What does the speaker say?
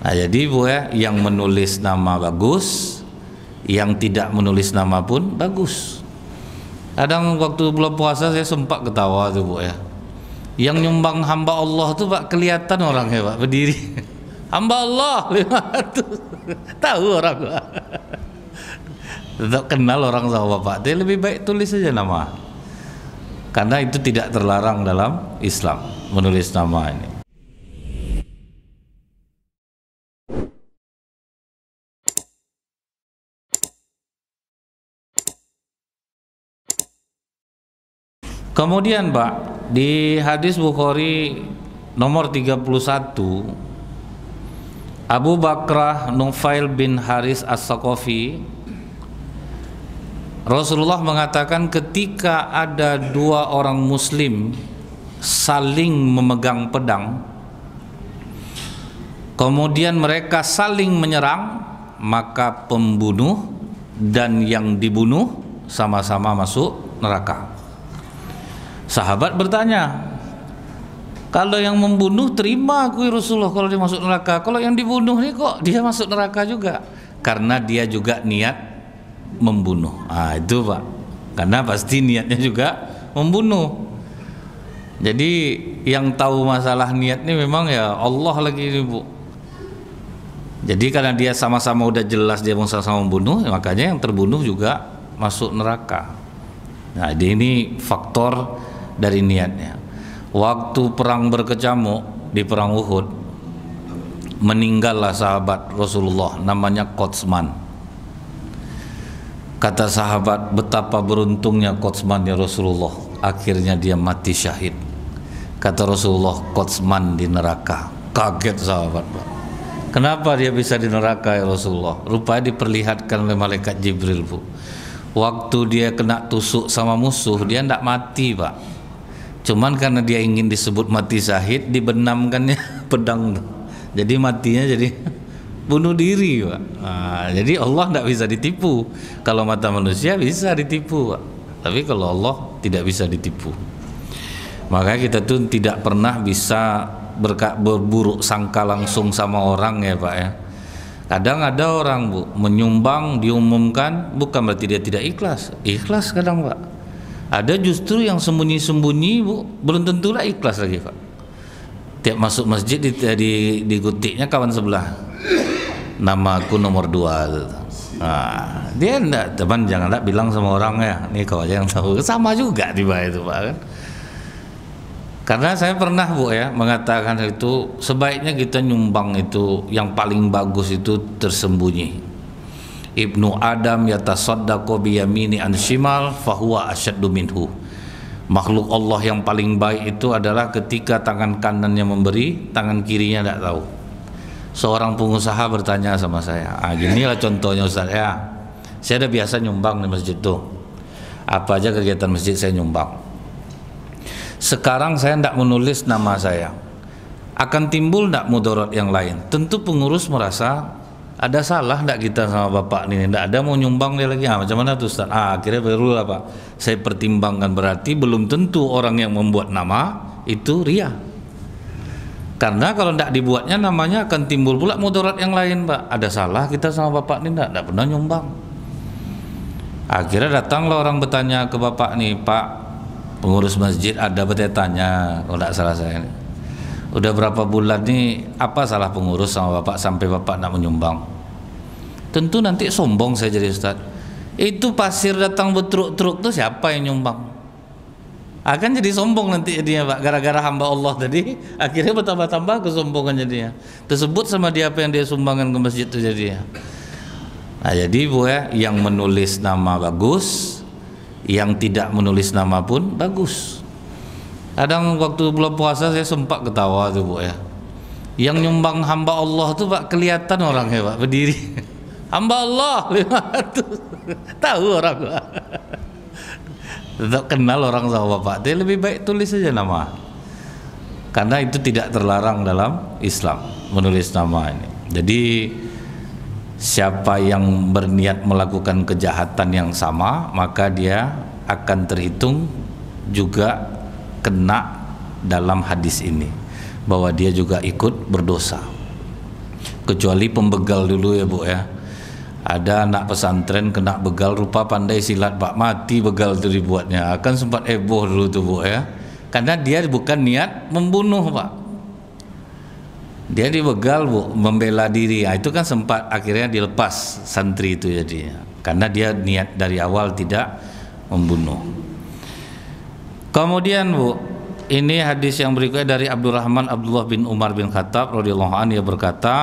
Nah, jadi Bu ya, yang menulis nama bagus, yang tidak menulis nama pun bagus. Kadang waktu bulan puasa saya sempat ketawa tuh Bu ya. Yang nyumbang hamba Allah tuh Pak kelihatan orangnya Pak berdiri. Hamba Allah 500. Tahu orang Pak. Tetap kenal orang sama Bapak. Tapi lebih baik tulis saja nama. Karena itu tidak terlarang dalam Islam menulis nama ini. Kemudian Pak, di hadis Bukhari nomor 31, Abu Bakrah Nufail bin Haris As-Saqafi, Rasulullah mengatakan ketika ada dua orang muslim saling memegang pedang, kemudian mereka saling menyerang, maka pembunuh dan yang dibunuh sama-sama masuk neraka. Sahabat bertanya, kalau yang membunuh terima aku Rasulullah kalau dia masuk neraka, kalau yang dibunuh ini kok dia masuk neraka juga? Karena dia juga niat membunuh. Itu Pak, karena pasti niatnya juga membunuh. Jadi yang tahu masalah niat ini memang ya Allah lagi ini Bu. Jadi karena dia sama-sama udah jelas dia sama-sama membunuh, makanya yang terbunuh juga masuk neraka. Nah ini faktor dari niatnya. Waktu perang berkecamuk di perang Uhud, meninggallah sahabat Rasulullah namanya Qotsman. Kata sahabat, betapa beruntungnya Qotsman ya Rasulullah, akhirnya dia mati syahid. Kata Rasulullah, Qotsman di neraka. Kaget sahabat Pak. Kenapa dia bisa di neraka ya Rasulullah? Rupanya diperlihatkan oleh malaikat Jibril Bu. Waktu dia kena tusuk sama musuh, dia tidak mati Pak. Cuman karena dia ingin disebut mati syahid, dibenamkannya pedang. Jadi matinya jadi bunuh diri Pak. Jadi Allah tidak bisa ditipu. Kalau mata manusia bisa ditipu Pak, tapi kalau Allah tidak bisa ditipu. Makanya kita tuh tidak pernah bisa berburuk sangka langsung sama orang ya Pak ya. Kadang ada orang Bu menyumbang diumumkan, bukan berarti dia tidak ikhlas. Ikhlas kadang Pak. Ada justru yang sembunyi-sembunyi Bu, belum tentulah ikhlas lagi Pak. Tiap masuk masjid di gutiknya kawan sebelah, nama aku nomor 2. Dia enggak, teman janganlah bilang sama orang ya, ini kau aja yang tahu. Sama juga tiba itu Pak kan. Karena saya pernah Bu ya mengatakan itu sebaiknya kita nyumbang itu yang paling bagus itu tersembunyi. Ibnu Adam yatasaddaqu biyamini an shimal fahuwa asyaddu minhu. Makhluk Allah yang paling baik itu adalah ketika tangan kanannya memberi, tangan kirinya tidak tahu. Seorang pengusaha bertanya sama saya, ginilah contohnya Ustaz ya. Saya ada biasa nyumbang di masjid tuh. Apa aja kegiatan masjid saya nyumbang. Sekarang saya tidak menulis nama saya, akan timbul tidak mudarat yang lain? Tentu pengurus merasa ada salah tidak kita sama bapak ini? Tidak ada, mau nyumbang dia lagi. Macam mana tuh Ustaz? Akhirnya baru apa? Saya pertimbangkan, berarti belum tentu orang yang membuat nama itu ria. Karena kalau tidak dibuatnya namanya akan timbul pula mudarat yang lain Pak. Ada salah kita sama bapak ini tidak pernah nyumbang. Akhirnya datanglah orang bertanya ke bapak nih, Pak pengurus masjid, ada bertanya kalau tidak salah saya, udah berapa bulan nih, apa salah pengurus sama bapak sampai bapak nak menyumbang? Tentu nanti sombong saya jadi Ustaz. Itu pasir datang bertruk-truk tuh siapa yang nyumbang? Akan jadi sombong nanti jadinya Pak, gara-gara hamba Allah tadi akhirnya bertambah-tambah kesombongan jadinya. Tersebut sama dia apa yang dia sumbangkan ke masjid itu jadinya. Nah jadi Bu ya, yang menulis nama bagus, yang tidak menulis nama pun bagus. Kadang waktu bulan puasa saya sempat ketawa tuh Bu ya. Yang nyumbang hamba Allah tuh Pak kelihatan orangnya Pak berdiri. Hamba Allah 500. Tahu orang Pak. Tetap kenal orang sama Bapak. Tapi lebih baik tulis saja nama. Karena itu tidak terlarang dalam Islam menulis nama ini. Jadi siapa yang berniat melakukan kejahatan yang sama, maka dia akan terhitung juga kena dalam hadis ini, bahwa dia juga ikut berdosa. kecuali pembegal dulu ya Bu ya. Ada anak pesantren kena begal, rupa pandai silat Pak, mati begal itu dibuatnya. Akan sempat heboh dulu tuh Bu ya, karena dia bukan niat membunuh Pak, dia dibegal Bu, membela diri. Nah, itu kan sempat akhirnya dilepas santri itu jadi, karena dia niat dari awal tidak membunuh. Kemudian Bu, ini hadis yang berikutnya dari Abdullah bin Umar bin Khattab radhiyallahu anhu, dia berkata,